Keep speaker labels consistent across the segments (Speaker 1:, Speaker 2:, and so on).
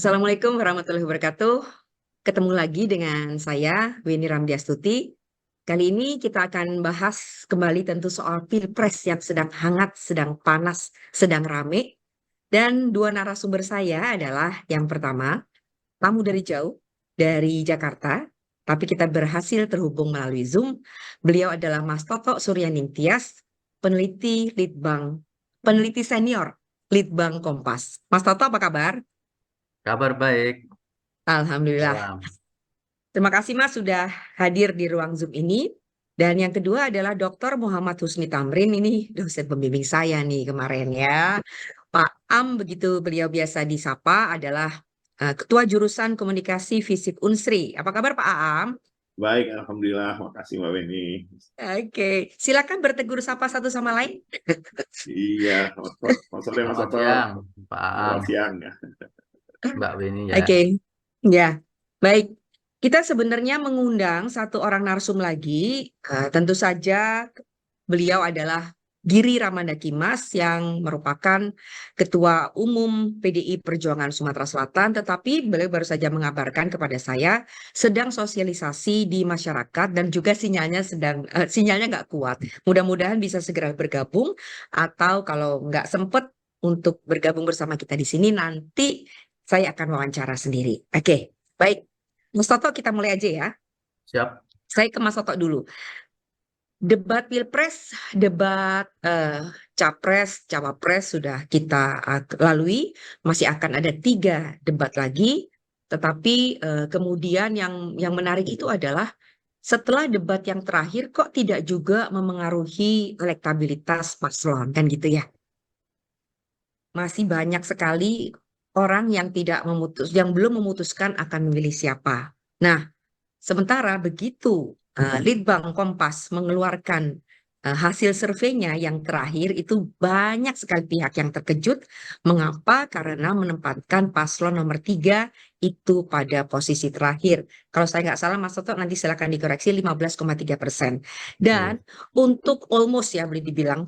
Speaker 1: Assalamualaikum warahmatullahi wabarakatuh. Ketemu lagi dengan saya, Weni Ramdiastuti. Kali ini kita akan bahas kembali tentu soal Pilpres yang sedang hangat, sedang panas, sedang rame. Dan dua narasumber saya adalah yang pertama, tamu dari jauh, dari Jakarta, tapi kita berhasil terhubung melalui Zoom. Beliau adalah Mas Toto Suryaningtyas, peneliti senior Litbang Kompas. Mas Toto, apa kabar?
Speaker 2: Kabar baik,
Speaker 1: Alhamdulillah.
Speaker 2: salam.
Speaker 1: Terima kasih Mas sudah hadir di ruang Zoom ini. Dan yang kedua adalah Dr. Muhammad Husni Tamrin, ini dosen pembimbing saya nih kemarin ya. Pak Am, begitu beliau biasa disapa, adalah Ketua Jurusan Komunikasi FISIP Unsri. Apa kabar Pak Am?
Speaker 3: Baik, Alhamdulillah. Makasih Mbak Weni.
Speaker 1: Oke, silakan bertegur sapa satu sama lain.
Speaker 3: Iya, selamat sore Mas
Speaker 2: Selamat
Speaker 3: Toto.
Speaker 2: siang, Pak Am,
Speaker 3: Selamat siang ya.
Speaker 2: Mbak Weni ya.
Speaker 1: Oke, ya, baik. Kita sebenarnya mengundang satu orang narsum lagi. Tentu saja beliau adalah Giri Ramadhan yang merupakan Ketua Umum PDI Perjuangan Sumatera Selatan, tetapi beliau baru saja mengabarkan kepada saya sedang sosialisasi di masyarakat dan juga sinyalnya nggak kuat. Mudah-mudahan bisa segera bergabung atau kalau nggak sempat untuk bergabung bersama kita di sini nanti saya akan wawancara sendiri. Oke, baik. Mas Toto kita mulai aja ya.
Speaker 2: Siap.
Speaker 1: Saya ke Mas Toto dulu. Debat Pilpres, debat Capres, Cawapres sudah kita lalui. Masih akan ada 3 debat lagi. Tetapi kemudian yang menarik itu adalah setelah debat yang terakhir kok tidak juga memengaruhi elektabilitas paslon kan gitu ya. Masih banyak sekali orang yang belum memutuskan akan memilih siapa. Nah, sementara begitu Litbang Kompas mengeluarkan hasil surveinya yang terakhir itu banyak sekali pihak yang terkejut. Mengapa? Karena menempatkan paslon nomor 3 itu pada posisi terakhir. Kalau saya nggak salah Mas Toto nanti silakan dikoreksi 15,3%.
Speaker 2: Iya.
Speaker 1: Dan untuk almost ya boleh dibilang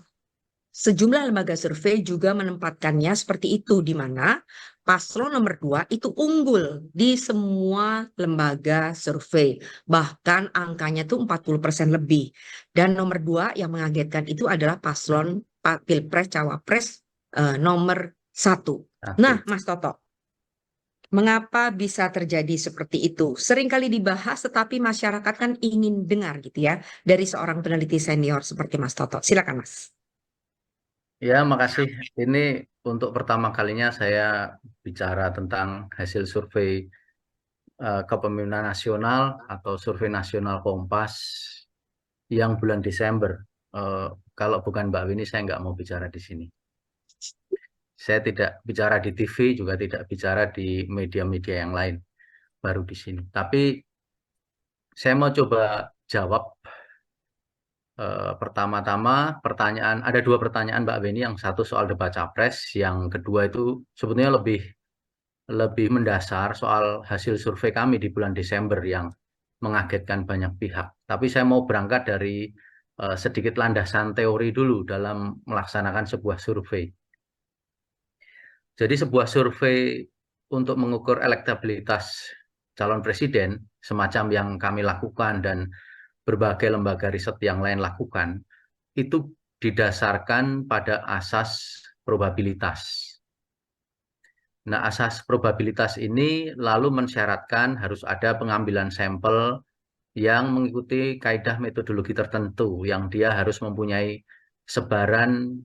Speaker 1: sejumlah lembaga survei juga menempatkannya seperti itu, di mana paslon nomor 2 itu unggul di semua lembaga survei. Bahkan angkanya tuh 40% lebih. Dan nomor 2 yang mengagetkan itu adalah paslon Pilpres Cawapres nomor 1. Nah,
Speaker 2: Satu.
Speaker 1: Mas Toto, mengapa bisa terjadi seperti itu? Seringkali dibahas, tetapi masyarakat kan ingin dengar gitu ya dari seorang peneliti senior seperti Mas Toto. Silakan, Mas.
Speaker 2: Ya, makasih. Ini untuk pertama kalinya saya bicara tentang hasil survei kepemimpinan nasional atau survei nasional Kompas yang bulan Desember. Eh, Kalau bukan Mbak Weni, saya nggak mau bicara di sini. Saya tidak bicara di TV, juga tidak bicara di media-media yang lain, baru di sini. Tapi saya mau coba jawab. Pertama-tama ada 2 pertanyaan Mbak Beni, yang satu soal debat capres, yang kedua itu sebetulnya lebih lebih mendasar soal hasil survei kami di bulan Desember yang mengagetkan banyak pihak. Tapi saya mau berangkat dari sedikit landasan teori dulu dalam melaksanakan sebuah survei. Jadi sebuah survei untuk mengukur elektabilitas calon presiden, semacam yang kami lakukan dan berbagai lembaga riset yang lain lakukan, itu didasarkan pada asas probabilitas. Nah, asas probabilitas ini lalu mensyaratkan harus ada pengambilan sampel yang mengikuti kaidah metodologi tertentu, yang dia harus mempunyai sebaran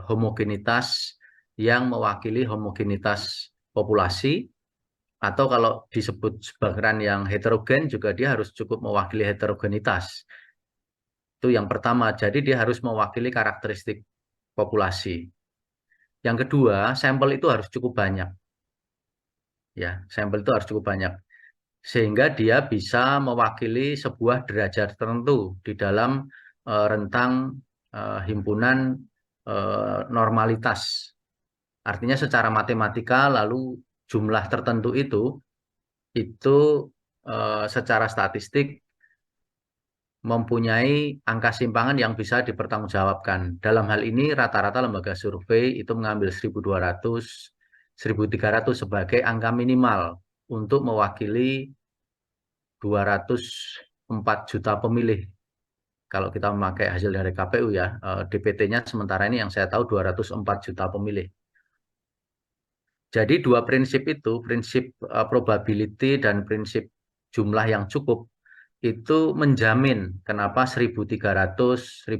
Speaker 2: homogenitas yang mewakili homogenitas populasi, atau kalau disebut sebaran yang heterogen juga dia harus cukup mewakili heterogenitas. Itu yang pertama, jadi dia harus mewakili karakteristik populasi. Yang kedua, sampel itu harus cukup banyak. Ya, sampel itu harus cukup banyak sehingga dia bisa mewakili sebuah derajat tertentu di dalam rentang himpunan normalitas. Artinya secara matematika lalu jumlah tertentu itu secara statistik mempunyai angka simpangan yang bisa dipertanggungjawabkan. Dalam hal ini rata-rata lembaga survei itu mengambil 1.200 1.300 sebagai angka minimal untuk mewakili 204 juta pemilih. Kalau kita memakai hasil dari KPU ya, DPT-nya sementara ini yang saya tahu 204 juta pemilih. Jadi dua prinsip itu, prinsip probability dan prinsip jumlah yang cukup, itu menjamin kenapa 1.300, 1.200,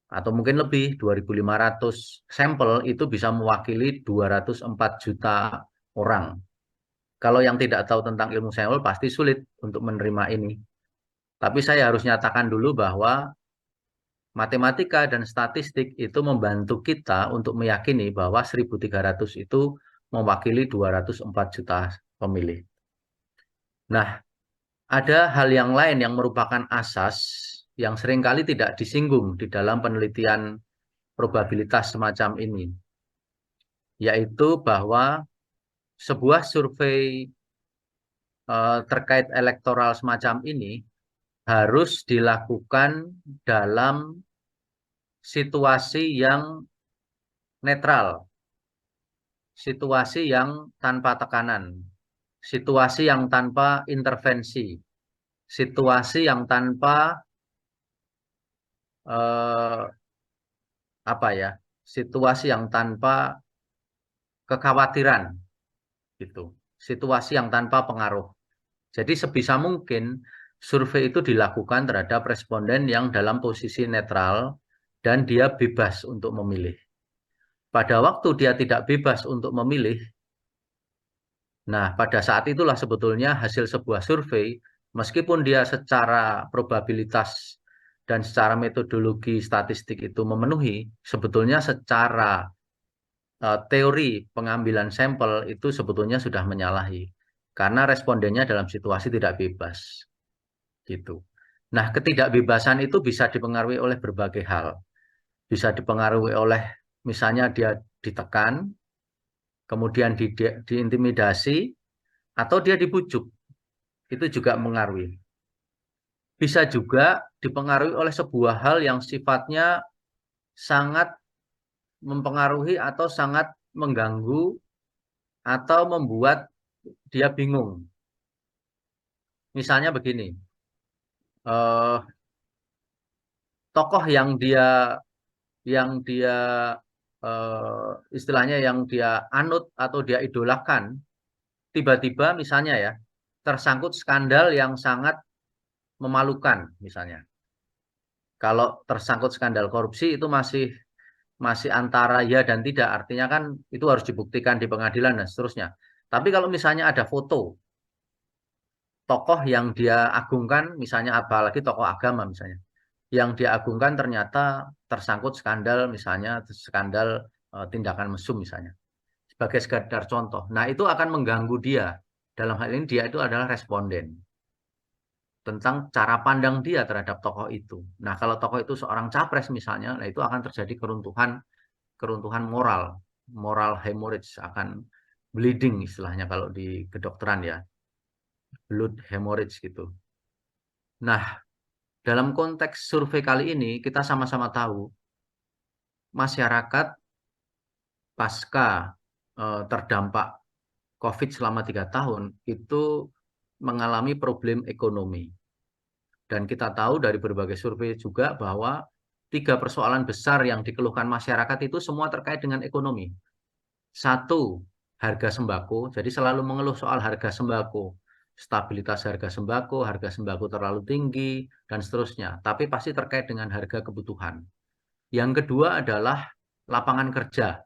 Speaker 2: atau mungkin lebih, 2.500 sampel itu bisa mewakili 204 juta orang. Kalau yang tidak tahu tentang ilmu sampel pasti sulit untuk menerima ini. Tapi saya harus nyatakan dulu bahwa matematika dan statistik itu membantu kita untuk meyakini bahwa 1.300 itu mewakili 204 juta pemilih. Nah, ada hal yang lain yang merupakan asas yang seringkali tidak disinggung di dalam penelitian probabilitas semacam ini, yaitu bahwa sebuah survei terkait elektoral semacam ini harus dilakukan dalam situasi yang netral, situasi yang tanpa tekanan, situasi yang tanpa intervensi, situasi yang tanpa situasi yang tanpa kekhawatiran, gitu, situasi yang tanpa pengaruh. Jadi sebisa mungkin survei itu dilakukan terhadap responden yang dalam posisi netral dan dia bebas untuk memilih. Pada waktu dia tidak bebas untuk memilih, nah pada saat itulah sebetulnya hasil sebuah survei, meskipun dia secara probabilitas dan secara metodologi statistik itu memenuhi, sebetulnya secara teori pengambilan sampel itu sebetulnya sudah menyalahi. Karena respondennya dalam situasi tidak bebas. Gitu. Nah, ketidakbebasan itu bisa dipengaruhi oleh berbagai hal. Bisa dipengaruhi oleh misalnya dia ditekan, kemudian diintimidasi, atau dia dibujuk. Itu juga mengaruhi. Bisa juga dipengaruhi oleh sebuah hal yang sifatnya sangat mempengaruhi atau sangat mengganggu atau membuat dia bingung. Misalnya begini, tokoh yang dia istilahnya yang dia anut atau dia idolakan, tiba-tiba misalnya ya tersangkut skandal yang sangat memalukan misalnya. Kalau tersangkut skandal korupsi itu masih antara ya dan tidak, artinya kan itu harus dibuktikan di pengadilan dan seterusnya. Tapi kalau misalnya ada foto tokoh yang dia agungkan, misalnya apalagi tokoh agama misalnya, yang dia agungkan ternyata tersangkut skandal, misalnya skandal tindakan mesum misalnya, sebagai sekadar contoh. Nah, itu akan mengganggu dia. Dalam hal ini dia itu adalah responden tentang cara pandang dia terhadap tokoh itu. Nah, kalau tokoh itu seorang capres misalnya, nah itu akan terjadi keruntuhan moral hemorrhage, akan bleeding istilahnya kalau di kedokteran ya, blood hemorrhage gitu. Nah, dalam konteks survei kali ini kita sama-sama tahu masyarakat pasca terdampak COVID selama 3 tahun itu mengalami problem ekonomi. Dan kita tahu dari berbagai survei juga bahwa 3 persoalan besar yang dikeluhkan masyarakat itu semua terkait dengan ekonomi. 1, harga sembako, jadi selalu mengeluh soal harga sembako, stabilitas harga sembako terlalu tinggi, dan seterusnya. Tapi pasti terkait dengan harga kebutuhan. Yang kedua adalah lapangan kerja.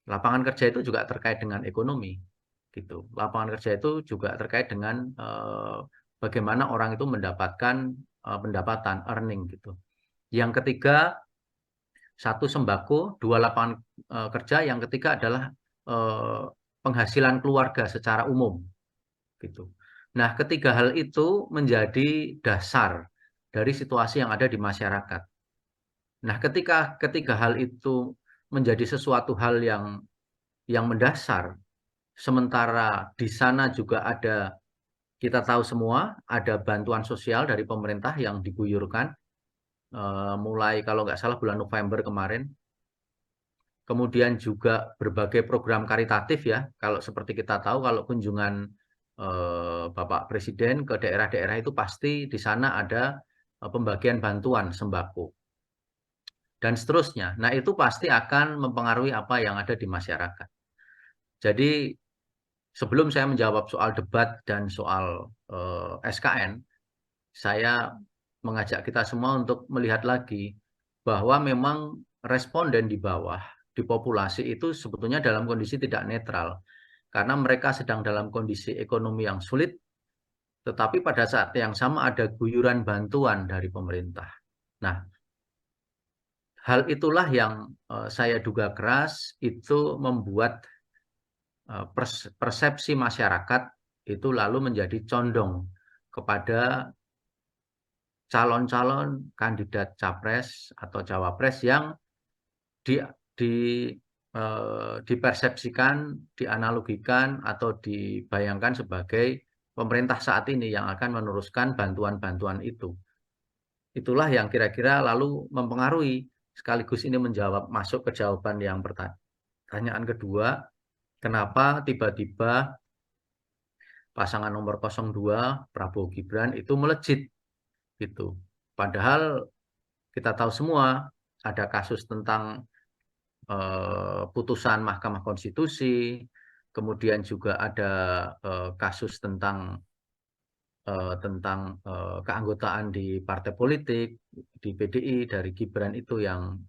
Speaker 2: Lapangan kerja itu juga terkait dengan ekonomi. Gitu. Lapangan kerja itu juga terkait dengan bagaimana orang itu mendapatkan pendapatan, earning gitu. Yang ketiga, 1 sembako, 2 lapangan kerja, yang ketiga adalah penghasilan keluarga secara umum gitu. Nah, ketiga hal itu menjadi dasar dari situasi yang ada di masyarakat. Nah, ketika ketiga hal itu menjadi sesuatu hal yang mendasar, sementara di sana juga ada, kita tahu semua, ada bantuan sosial dari pemerintah yang diguyurkan mulai kalau nggak salah bulan November kemarin. kemudian juga berbagai program karitatif ya. Kalau seperti kita tahu, kalau kunjungan Bapak Presiden ke daerah-daerah itu pasti di sana ada pembagian bantuan sembako dan seterusnya. Nah, itu pasti akan mempengaruhi apa yang ada di masyarakat. Jadi sebelum saya menjawab soal debat dan soal SKN, saya mengajak kita semua untuk melihat lagi bahwa memang responden di bawah, di populasi itu sebetulnya dalam kondisi tidak netral. Karena mereka sedang dalam kondisi ekonomi yang sulit, tetapi pada saat yang sama ada guyuran bantuan dari pemerintah. Nah, hal itulah yang saya duga keras itu membuat persepsi masyarakat itu lalu menjadi condong kepada calon-calon kandidat capres atau cawapres yang di, di dipersepsikan, dianalogikan atau dibayangkan sebagai pemerintah saat ini yang akan meneruskan bantuan-bantuan itu. Itulah yang kira-kira lalu mempengaruhi, sekaligus ini menjawab masuk ke jawaban yang pertanyaan kedua, kenapa tiba-tiba pasangan nomor 02 Prabowo Gibran itu melejit gitu. Padahal kita tahu semua ada kasus tentang putusan Mahkamah Konstitusi, kemudian juga ada kasus tentang keanggotaan di partai politik, di PDI dari Gibran itu yang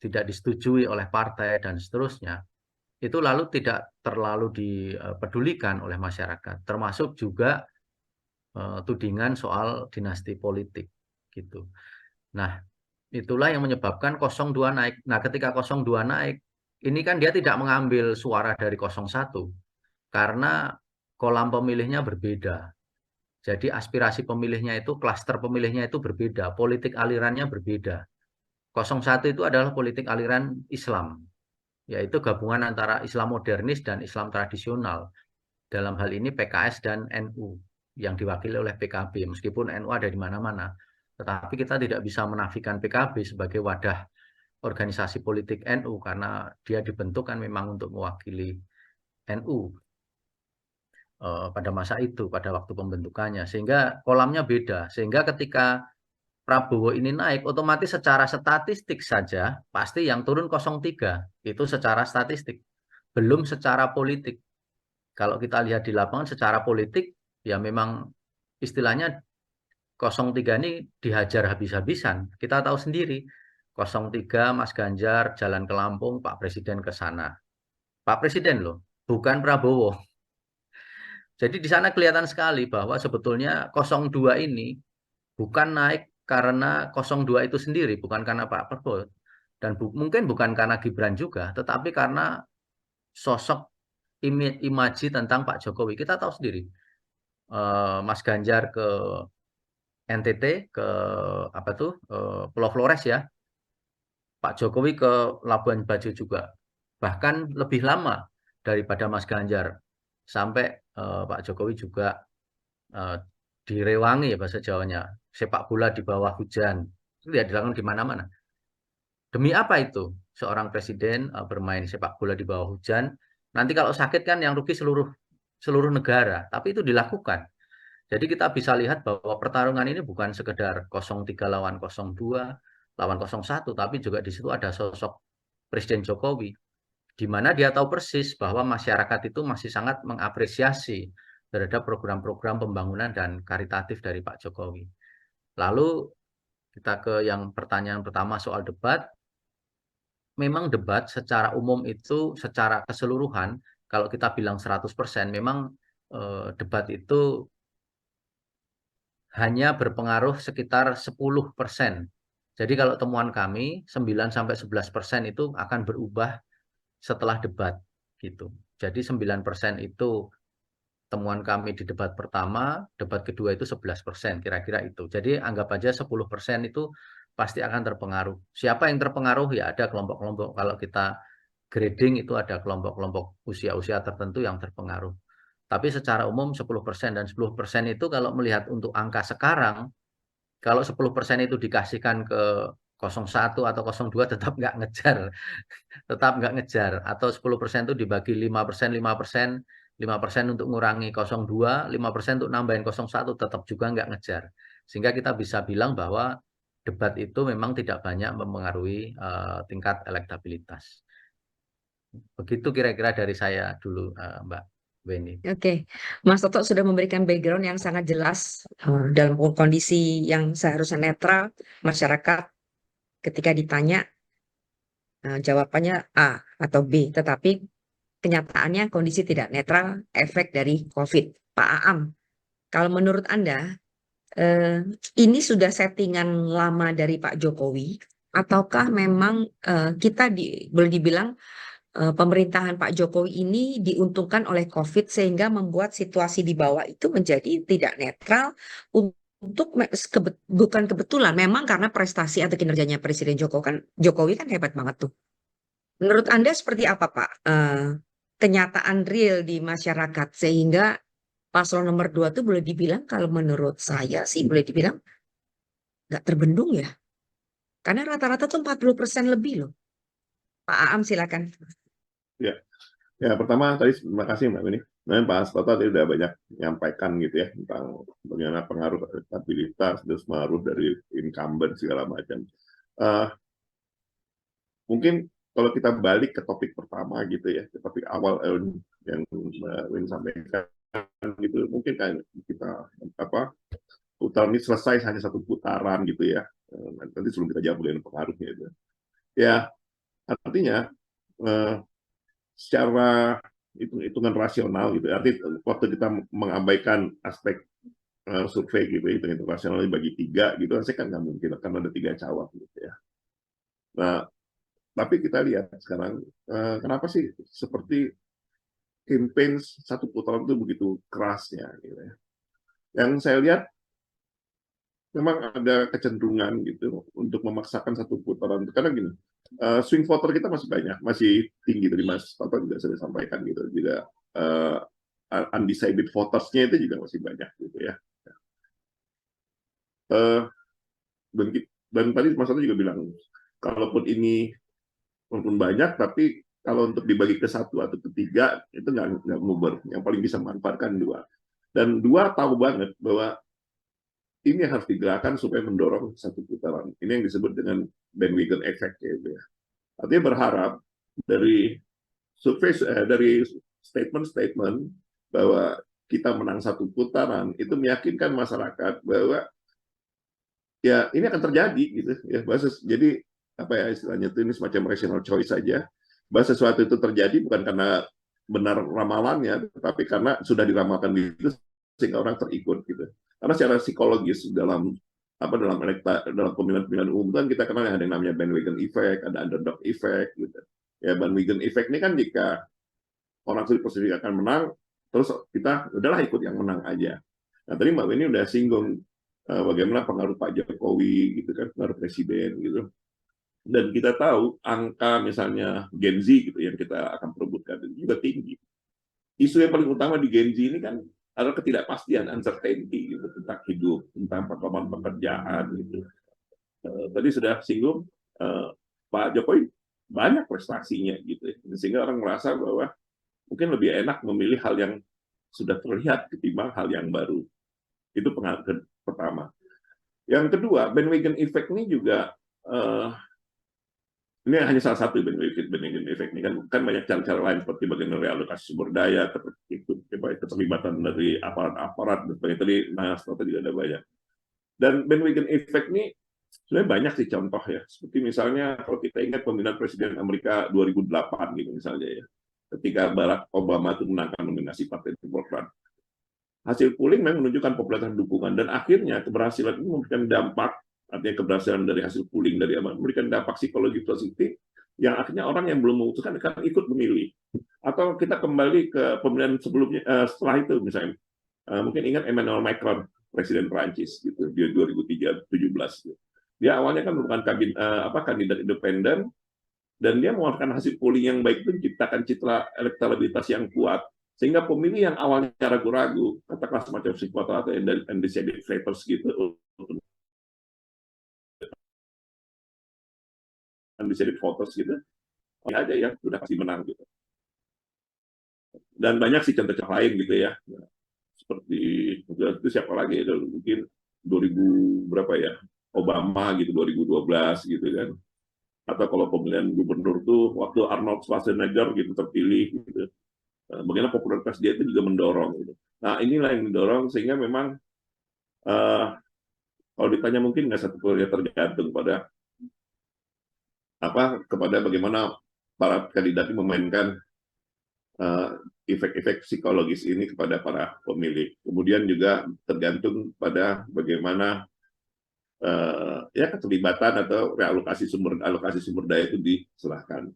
Speaker 2: tidak disetujui oleh partai dan seterusnya. Itu lalu tidak terlalu dipedulikan oleh masyarakat, termasuk juga tudingan soal dinasti politik gitu. Nah, itulah yang menyebabkan 02 naik. Nah, ketika 02 naik, ini kan dia tidak mengambil suara dari 01 karena kolam pemilihnya berbeda. Jadi aspirasi pemilihnya itu, klaster pemilihnya itu berbeda, politik alirannya berbeda. 01 itu adalah politik aliran Islam, yaitu gabungan antara Islam modernis dan Islam tradisional. Dalam hal ini PKS dan NU yang diwakili oleh PKB, meskipun NU ada di mana-mana. Tetapi kita tidak bisa menafikan PKB sebagai wadah organisasi politik NU karena dia dibentuk kan memang untuk mewakili NU pada masa itu, pada waktu pembentukannya. Sehingga kolamnya beda. Sehingga ketika Prabowo ini naik, otomatis secara statistik saja pasti yang turun 03. Itu secara statistik. Belum secara politik. Kalau kita lihat di lapangan secara politik, ya memang istilahnya 03 ini dihajar habis-habisan. Kita tahu sendiri, 03 Mas Ganjar jalan ke Lampung, Pak Presiden ke sana. Pak Presiden loh, bukan Prabowo. Jadi di sana kelihatan sekali bahwa sebetulnya 02 ini bukan naik karena 02 itu sendiri, bukan karena Pak Prabowo. Dan mungkin bukan karena Gibran juga, tetapi karena sosok imaji tentang Pak Jokowi. Kita tahu sendiri, Mas Ganjar ke NTT, ke apa tuh, Pulau Flores ya, Pak Jokowi ke Labuan Bajo juga. Bahkan lebih lama daripada Mas Ganjar. Sampai Pak Jokowi juga direwangi ya bahasa Jawanya, sepak bola di bawah hujan. Itu ya dilakukan di mana-mana. Demi apa itu? Seorang presiden bermain sepak bola di bawah hujan. Nanti kalau sakit kan yang rugi seluruh negara. Tapi itu dilakukan. Jadi kita bisa lihat bahwa pertarungan ini bukan sekedar 03 lawan 02, lawan 01, tapi juga di situ ada sosok Presiden Jokowi, di mana dia tahu persis bahwa masyarakat itu masih sangat mengapresiasi terhadap program-program pembangunan dan karitatif dari Pak Jokowi. Lalu kita ke yang pertanyaan pertama soal debat. Memang debat secara umum itu secara keseluruhan, kalau kita bilang 100%, memang debat itu hanya berpengaruh sekitar 10%. Jadi kalau temuan kami 9-11% itu akan berubah setelah debat gitu. Jadi 9% itu temuan kami di debat pertama, debat kedua itu 11%, kira-kira itu. Jadi anggap aja 10% itu pasti akan terpengaruh. Siapa yang terpengaruh? Ya ada kelompok-kelompok, kalau kita grading itu ada kelompok-kelompok usia-usia tertentu yang terpengaruh. Tapi secara umum 10% dan 10% itu kalau melihat untuk angka sekarang, kalau 10% itu dikasihkan ke 01 atau 02 tetap nggak ngejar, tetap nggak ngejar. Atau 10% itu dibagi 5%, 5%, 5% untuk ngurangi 02, 5% untuk nambahin 01, tetap juga nggak ngejar. Sehingga kita bisa bilang bahwa debat itu memang tidak banyak mempengaruhi tingkat elektabilitas. Begitu kira-kira dari saya dulu, Mbak Weni.
Speaker 1: Oke, Mas Toto sudah memberikan background yang sangat jelas dalam kondisi yang seharusnya netral masyarakat ketika ditanya jawabannya A atau B, tetapi kenyataannya kondisi tidak netral efek dari COVID. Pak Aam, kalau menurut Anda ini sudah settingan lama dari Pak Jokowi ataukah memang kita boleh dibilang pemerintahan Pak Jokowi ini diuntungkan oleh COVID sehingga membuat situasi di bawah itu menjadi tidak netral untuk bukan kebetulan, memang karena prestasi atau kinerjanya Presiden Jokowi kan hebat banget tuh. Menurut Anda seperti apa, Pak? Kenyataan real di masyarakat sehingga paslon nomor 2 tuh boleh dibilang, kalau menurut saya sih boleh dibilang nggak terbendung ya. Karena rata-rata tuh 40% lebih loh. Pak Aam silakan.
Speaker 3: Ya, ya pertama tadi terima kasih Mbak Weni. Nah, Pak Toto tadi udah banyak menyampaikan gitu ya tentang bagaimana pengaruh elektabilitas, terus pengaruh dari incumbent segala macam. Mungkin kalau kita balik ke topik pertama gitu ya, ke topik awal yang Mbak Weni sampaikan gitu, mungkin kan kita putaran ini selesai hanya satu putaran gitu ya. Nanti sebelum kita jawab dengan pengaruhnya itu. Ya, artinya secara hitungan rasional gitu. Artinya waktu kita mengabaikan aspek survei gitu, hitung rasionalnya bagi 3 gitu, saya kan nggak mungkin akan ada 3 cawang gitu ya. Nah, tapi kita lihat sekarang kenapa sih seperti campaign satu putaran itu begitu kerasnya gitu ya. Yang saya lihat memang ada kecenderungan gitu untuk memaksakan satu putaran karena gini, swing voter kita masih banyak, masih tinggi dari Mas Toto juga sudah sampaikan gitu, juga undecided voters-nya itu juga masih banyak gitu ya. Dan tadi Mas Toto juga bilang, kalaupun ini walaupun banyak, tapi kalau untuk dibagi ke 1 atau ke 3 itu nggak nguber, yang paling bisa memanfaatkan 2. Dan 2 tahu banget bahwa ini harus digerakkan supaya mendorong satu putaran. Ini yang disebut dengan bandwagon effect gitu ya. Artinya berharap dari survei, dari statement-statement bahwa kita menang satu putaran itu meyakinkan masyarakat bahwa ya ini akan terjadi gitu ya. Jadi apa ya istilahnya itu, ini semacam rational choice saja. Bahwa sesuatu itu terjadi bukan karena benar ramalannya, tapi karena sudah diramalkan gitu sehingga orang terikut gitu. Karena secara psikologis dalam dalam pemilihan umum kan kita kenal ada yang namanya bandwagon effect, ada underdog effect gitu. Ya bandwagon effect ini kan jika orang sulit posisi akan menang, terus kita udahlah ikut yang menang aja. Nah tadi Mbak Weni udah singgung bagaimana pengaruh Pak Jokowi gitu kan, pengaruh presiden gitu. Dan kita tahu angka misalnya Gen Z gitu yang kita akan perebutkan itu juga tinggi. Isu yang paling utama di Gen Z ini kan adalah ketidakpastian, uncertainty gitu, tentang hidup, tentang perkembangan pekerjaan gitu. Tadi sudah singgung Pak Jokowi banyak prestasinya gitu, sehingga orang merasa bahwa mungkin lebih enak memilih hal yang sudah terlihat ketimbang hal yang baru. Itu pengaruh pertama. Yang kedua, bandwagon effect ini juga ini hanya salah satu bandwagon effect ini kan banyak cara-cara lain seperti bagaimana realokasi sumber daya, keterlibatan dari aparat-aparat dan sebagainya. Tadi Mas Toto juga ada banyak. Dan bandwagon effect ini sebenarnya banyak sih contoh ya. Seperti misalnya kalau kita ingat pemilihan presiden Amerika 2008 gitu misalnya ya. Ketika Barack Obama itu menangkan nominasi Partai Demokrat. Hasil polling memang menunjukkan popularitas dukungan dan akhirnya keberhasilan ini memberikan dampak, artinya keberhasilan dari hasil polling dari Obama memberikan dampak psikologi positif yang akhirnya orang yang belum memutuskan akan ikut memilih. Atau kita kembali ke pemilihan sebelumnya, setelah itu misalnya, mungkin ingat Emmanuel Macron, presiden Prancis gitu di 2017. Dia awalnya kan merupakan kandidat independen dan dia mengeluarkan hasil polling yang baik itu menciptakan citra elektabilitas yang kuat sehingga pemilih yang awalnya ragu-ragu, katakanlah semacam psikopat atau undecided voters gitu, undecided voters gitu, ini aja ya udah pasti menang gitu. Dan banyak sih contoh-contoh lain gitu ya, seperti itu siapa lagi ya, mungkin 2000 berapa ya, Obama gitu 2012 gitu kan, atau kalau pemilihan gubernur tuh waktu Arnold Schwarzenegger gitu terpilih gitu, bagaimana popularitas dia itu juga mendorong gitu. Nah inilah yang mendorong sehingga memang kalau ditanya mungkin nggak satu ya tergantung pada kepada bagaimana para kandidat memainkan efek-efek psikologis ini kepada para pemilih. Kemudian juga tergantung pada bagaimana ya keterlibatan atau realokasi sumber daya itu diserahkan.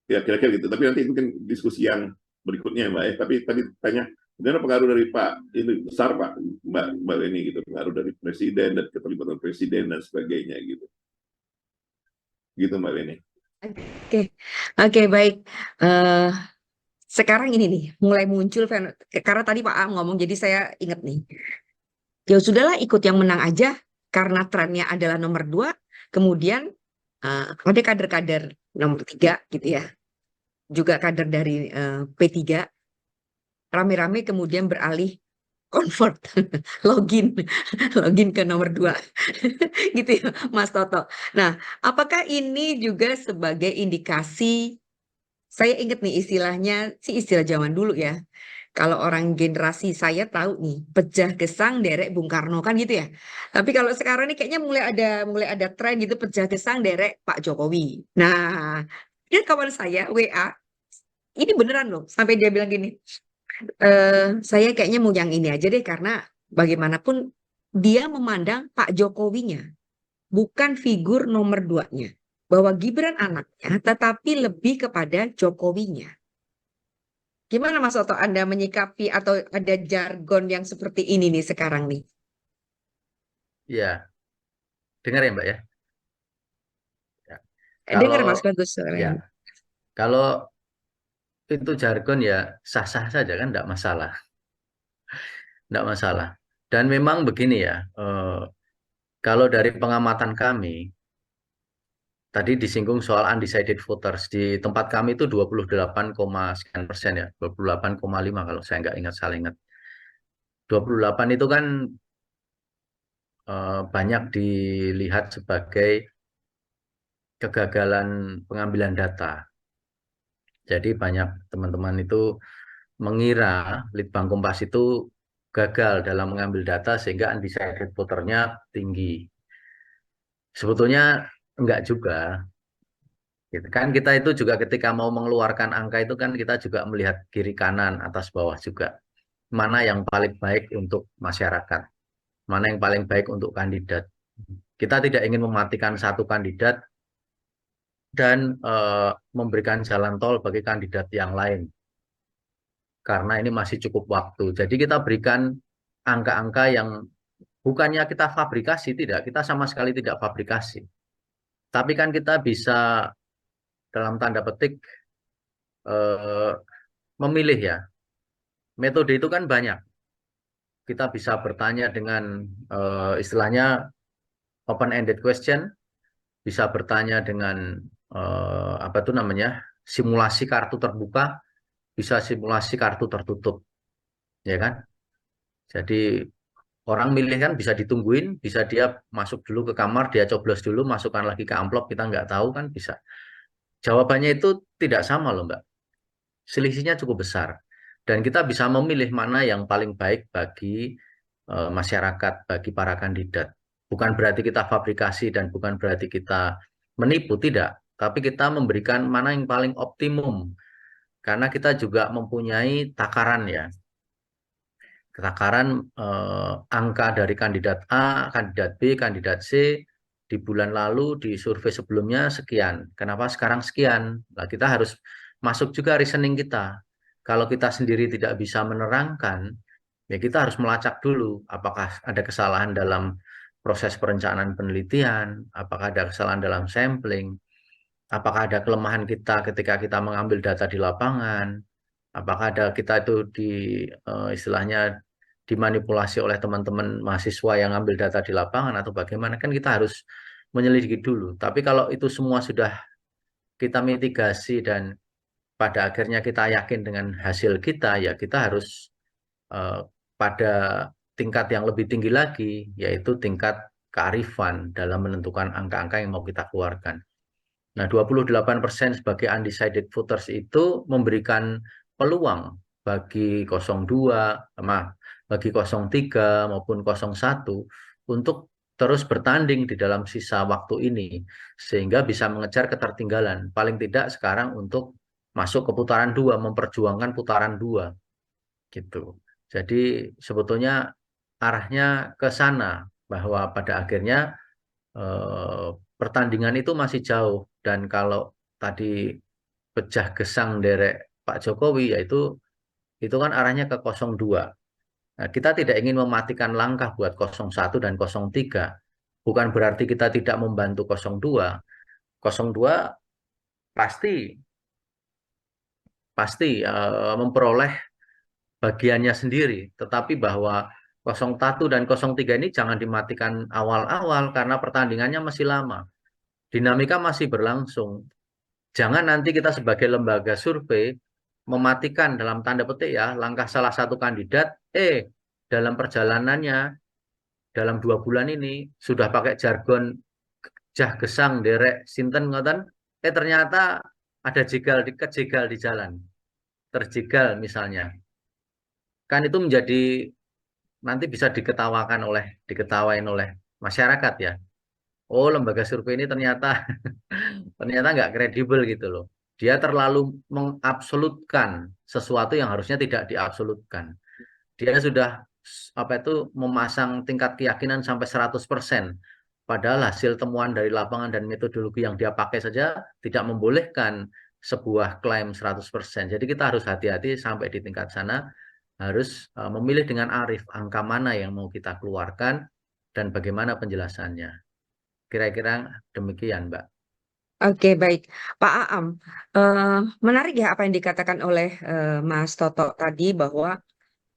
Speaker 3: Ya kira-kira gitu. Tapi nanti mungkin diskusi yang berikutnya Mbak ya. Tapi tadi tanya bagaimana pengaruh dari Pak ini besar Pak Mbak Leni gitu, pengaruh dari presiden dan keterlibatan presiden dan sebagainya gitu. Gitu Mbak Leni.
Speaker 1: Oke, baik. Eh, sekarang ini nih mulai muncul karena tadi Pak A ngomong, jadi saya ingat nih. Ya sudahlah, ikut yang menang aja karena trennya adalah nomor 2. Kemudian ada kader-kader nomor 3 gitu ya, juga kader dari P3 rame-rame kemudian beralih convert login login ke nomor 2 gitu ya Mas Toto. Nah, apakah ini juga sebagai indikasi, saya ingat nih istilahnya, istilah zaman dulu ya. Kalau orang generasi saya tahu nih, pejah gesang derek Bung Karno kan gitu ya. Tapi kalau sekarang nih kayaknya mulai ada tren gitu, pejah gesang derek Pak Jokowi. Nah, dia kawan saya WA, ini beneran loh, sampai dia bilang gini, saya kayaknya mau yang ini aja deh karena bagaimanapun dia memandang Pak Jokowinya bukan figur nomor 2-nya. Bahwa Gibran anaknya, tetapi lebih kepada Jokowinya. Gimana Mas Oto, Anda menyikapi atau ada jargon yang seperti ini nih sekarang nih?
Speaker 2: Ya, dengar ya Mbak ya. Ya.
Speaker 1: Dengar
Speaker 2: Kalau
Speaker 1: Mas, bagus suaranya.
Speaker 2: ya, kalau itu jargon ya sah-sah saja kan, tidak masalah, tidak masalah. Dan memang begini ya, kalau dari pengamatan kami, tadi disinggung soal undecided voters di tempat kami itu 28, sekian persen ya, 28,5 kalau saya nggak ingat, salah ingat. 28 itu kan banyak dilihat sebagai kegagalan pengambilan data. Jadi banyak teman-teman itu mengira Litbang Kompas itu gagal dalam mengambil data sehingga undecided voternya tinggi. Sebetulnya enggak juga. Gitu kan, kita itu juga ketika mau mengeluarkan angka itu kan kita juga melihat kiri kanan atas bawah juga. Mana yang paling baik untuk masyarakat, mana yang paling baik untuk kandidat. Kita tidak ingin mematikan satu kandidat dan memberikan jalan tol bagi kandidat yang lain. Karena ini masih cukup waktu. Jadi kita berikan angka-angka yang bukannya kita fabrikasi, tidak. Kita sama sekali tidak fabrikasi. Tapi kan kita bisa dalam tanda petik memilih ya. Metode itu kan banyak. Kita bisa bertanya dengan istilahnya open-ended question, bisa bertanya dengan apa itu namanya, simulasi kartu terbuka, bisa simulasi kartu tertutup, ya kan? Jadi orang milih kan bisa ditungguin, bisa dia masuk dulu ke kamar, dia coblos dulu, masukkan lagi ke amplop, kita nggak tahu kan bisa. Jawabannya itu tidak sama loh Mbak. Selisihnya cukup besar. Dan kita bisa memilih mana yang paling baik bagi masyarakat, bagi para kandidat. Bukan berarti kita fabrikasi dan bukan berarti kita menipu, tidak. Tapi kita memberikan mana yang paling optimum. Karena kita juga mempunyai takaran ya. Takaran angka dari kandidat A, kandidat B, kandidat C di bulan lalu, di survei sebelumnya sekian. Kenapa sekarang sekian? Nah, kita harus masuk juga reasoning kita. Kalau kita sendiri tidak bisa menerangkan, ya kita harus melacak dulu apakah ada kesalahan dalam proses perencanaan penelitian, apakah ada kesalahan dalam sampling, apakah ada kelemahan kita ketika kita mengambil data di lapangan, apakah ada kita itu istilahnya dimanipulasi oleh teman-teman mahasiswa yang ambil data di lapangan atau bagaimana, kan kita harus menyelidiki dulu. Tapi kalau itu semua sudah kita mitigasi dan pada akhirnya kita yakin dengan hasil kita, ya kita harus pada tingkat yang lebih tinggi lagi, yaitu tingkat kearifan dalam menentukan angka-angka yang mau kita keluarkan. Nah, 28% sebagai undecided voters itu memberikan peluang bagi 02, bagi 03 maupun 01 untuk terus bertanding di dalam sisa waktu ini, sehingga bisa mengejar ketertinggalan. Paling tidak sekarang untuk masuk ke putaran 2, memperjuangkan putaran 2, gitu. Jadi sebetulnya arahnya ke sana, bahwa pada akhirnya pertandingan itu masih jauh, dan kalau tadi pecah gesang derek Pak Jokowi, yaitu itu kan arahnya ke 02. Nah, kita tidak ingin mematikan langkah buat 01 dan 03. Bukan berarti kita tidak membantu 02. 02 pasti memperoleh bagiannya sendiri, tetapi bahwa 01 dan 03 ini jangan dimatikan awal-awal karena pertandingannya masih lama. Dinamika masih berlangsung. Jangan nanti kita sebagai lembaga survei mematikan dalam tanda petik ya langkah salah satu kandidat, dalam perjalanannya dalam 2 bulan ini sudah pakai jargon jah gesang derek sinten ngoten, ternyata ada kejegal di jalan, terjegal misalnya. Kan itu menjadi nanti bisa diketawain oleh masyarakat ya. Oh, lembaga survei ini ternyata nggak kredibel gitu loh. Dia terlalu mengabsolutkan sesuatu yang harusnya tidak diabsolutkan. Dia sudah memasang tingkat keyakinan sampai 100%. Padahal hasil temuan dari lapangan dan metodologi yang dia pakai saja tidak membolehkan sebuah klaim 100%. Jadi kita harus hati-hati sampai di tingkat sana, harus memilih dengan arif angka mana yang mau kita keluarkan dan bagaimana penjelasannya. Kira-kira demikian, Mbak.
Speaker 1: Oke, baik. Pak Aam, menarik ya apa yang dikatakan oleh Mas Toto tadi bahwa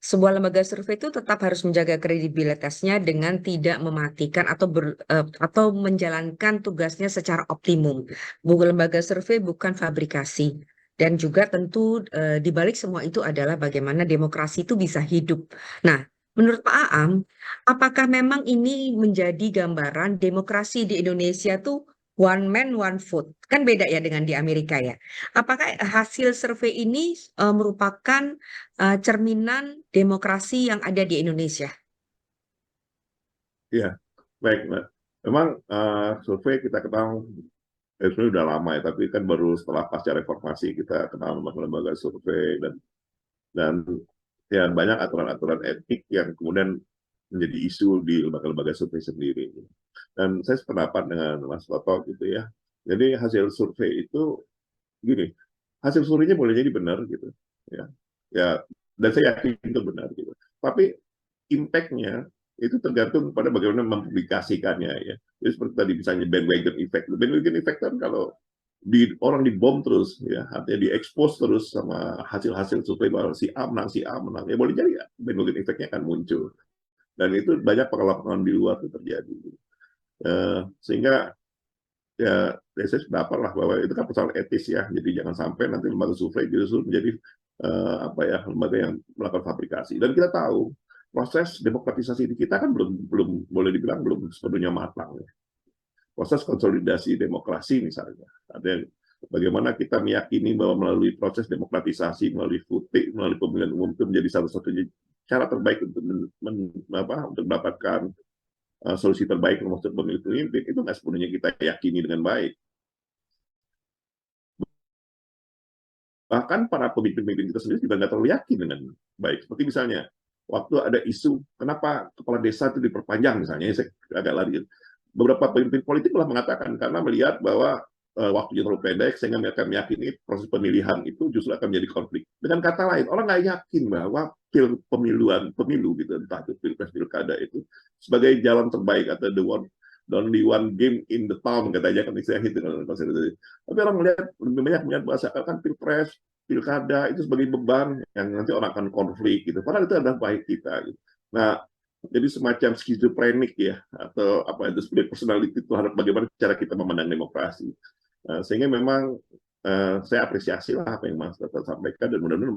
Speaker 1: sebuah lembaga survei itu tetap harus menjaga kredibilitasnya dengan tidak mematikan atau menjalankan tugasnya secara optimum. Lembaga survei bukan fabrikasi. Dan juga tentu di balik semua itu adalah bagaimana demokrasi itu bisa hidup. Nah, menurut Pak Aam, apakah memang ini menjadi gambaran demokrasi di Indonesia tuh one man one vote? Kan beda ya dengan di Amerika ya. Apakah hasil survei ini merupakan cerminan demokrasi yang ada di Indonesia?
Speaker 3: Iya, baik, Mbak. Memang survei kita kenal sebenarnya udah lama ya, tapi kan baru setelah pasca reformasi kita kenal lembaga survei dan ya banyak aturan-aturan etik yang kemudian menjadi isu di lembaga-lembaga survei sendiri. Dan saya sependapat dengan Mas Toto gitu ya. Jadi hasil survei itu gini, hasil surveinya boleh jadi benar gitu ya. Ya, dan saya yakin itu benar gitu. Tapi impact-nya itu tergantung pada bagaimana mempublikasikannya ya. Jadi seperti tadi misalnya bandwagon effect. Bandwagon effect kan kalau orang dibom terus ya, artinya diekspos terus sama hasil-hasil survei bahwa si A menang, ya boleh jadi ya bandwagon effect-nya akan muncul. Dan itu banyak pengalaman di luar itu terjadi. Sehingga ya saya sependapat lah bahwa itu kan persoalan etis ya. Jadi jangan sampai nanti lembaga survei justru menjadi lembaga yang melakukan fabrikasi. Dan kita tahu proses demokratisasi di kita kan belum boleh dibilang belum sepenuhnya matang. Ya. Proses konsolidasi demokrasi misalnya, ada bagaimana kita meyakini bahwa melalui proses demokratisasi, melalui voting, melalui pemilihan umum itu menjadi satu-satunya cara terbaik untuk mendapatkan solusi terbaik untuk pemilu pemimpin, itu nggak sepenuhnya kita yakini dengan baik. Bahkan para pemimpin-pemimpin kita sendiri juga nggak terlalu yakin dengan baik. Seperti misalnya, waktu ada isu, kenapa kepala desa itu diperpanjang misalnya, saya agak lari. Beberapa pemimpin politik telah mengatakan, karena melihat bahwa waktunya terlalu pendek, sehingga mereka meyakini proses pemilihan itu justru akan menjadi konflik. Dengan kata lain, orang nggak yakin bahwa pemilu gitu, entah itu pilpres pilkada itu, sebagai jalan terbaik atau the only one game in the town, katanya kan istilahnya itu. Tapi orang lebih banyak melihat bahwa seakan pilpres, pilkada itu sebagai beban yang nanti orang akan konflik gitu. Padahal itu adalah baik kita. Gitu. Nah, jadi semacam skizofrenik ya, atau apa itu split personality terhadap bagaimana cara kita memandang demokrasi. Sehingga memang saya apresiasi lah apa yang Mas Tata sampaikan, dan mudah-mudahan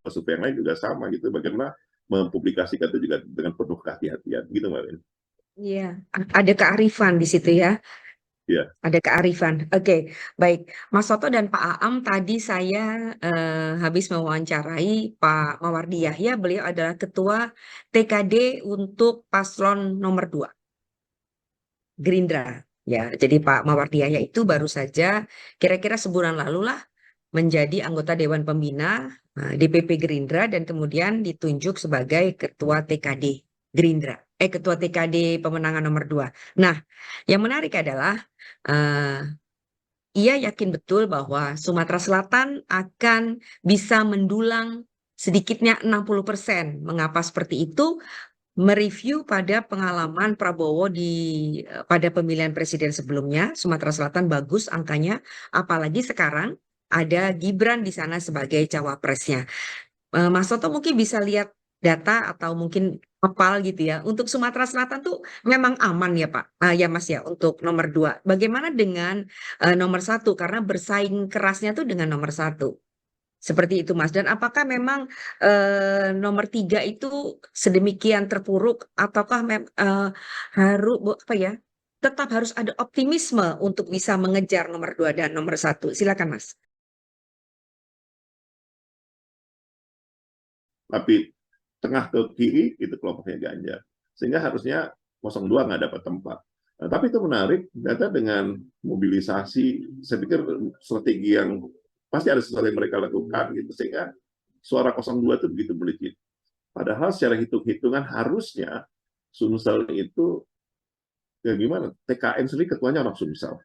Speaker 3: survei yang lain juga sama gitu, bagaimana mempublikasikan itu juga dengan penuh kehati-hatian gitu Mbak Rin.
Speaker 1: Iya, ada kearifan di situ ya.
Speaker 3: Iya.
Speaker 1: Ada kearifan. Oke, baik. Mas Soto dan Pak Aam, tadi saya habis mewawancarai Pak Mawardi Yahya. Beliau adalah Ketua TKD untuk Paslon nomor 2, Gerindra. Ya, jadi Pak Mawardi Yahya itu baru saja kira-kira sebulan lalu lah menjadi anggota Dewan Pembina DPP Gerindra dan kemudian ditunjuk sebagai Ketua TKD Gerindra. Ketua TKD pemenangan nomor 2. Nah, yang menarik adalah eh, ia yakin betul bahwa Sumatera Selatan akan bisa mendulang sedikitnya 60%. Mengapa seperti itu? Mereview pada pengalaman Prabowo pada pemilihan presiden sebelumnya, Sumatera Selatan bagus angkanya, apalagi sekarang ada Gibran di sana sebagai cawapresnya. Mas Toto mungkin bisa lihat data atau mungkin hafal gitu ya. Untuk Sumatera Selatan tuh memang aman ya Pak, ya Mas ya untuk nomor 2. Bagaimana dengan nomor 1? Karena bersaing kerasnya tuh dengan nomor 1. Seperti itu Mas. Dan apakah memang nomor 3 itu sedemikian terpuruk ataukah harus apa ya? Tetap harus ada optimisme untuk bisa mengejar nomor 2 dan nomor 1. Silakan Mas.
Speaker 3: Tapi tengah ke kiri itu kelompoknya Ganjar, sehingga harusnya 02 nggak dapat tempat. Nah, tapi itu menarik, ternyata dengan mobilisasi, saya pikir strategi yang pasti ada sesuatu yang mereka lakukan gitu, sehingga suara 02 itu begitu melejit. Padahal secara hitung-hitungan harusnya Sumsel itu ya gimana, TKN sendiri ketuanya orang Sumsel,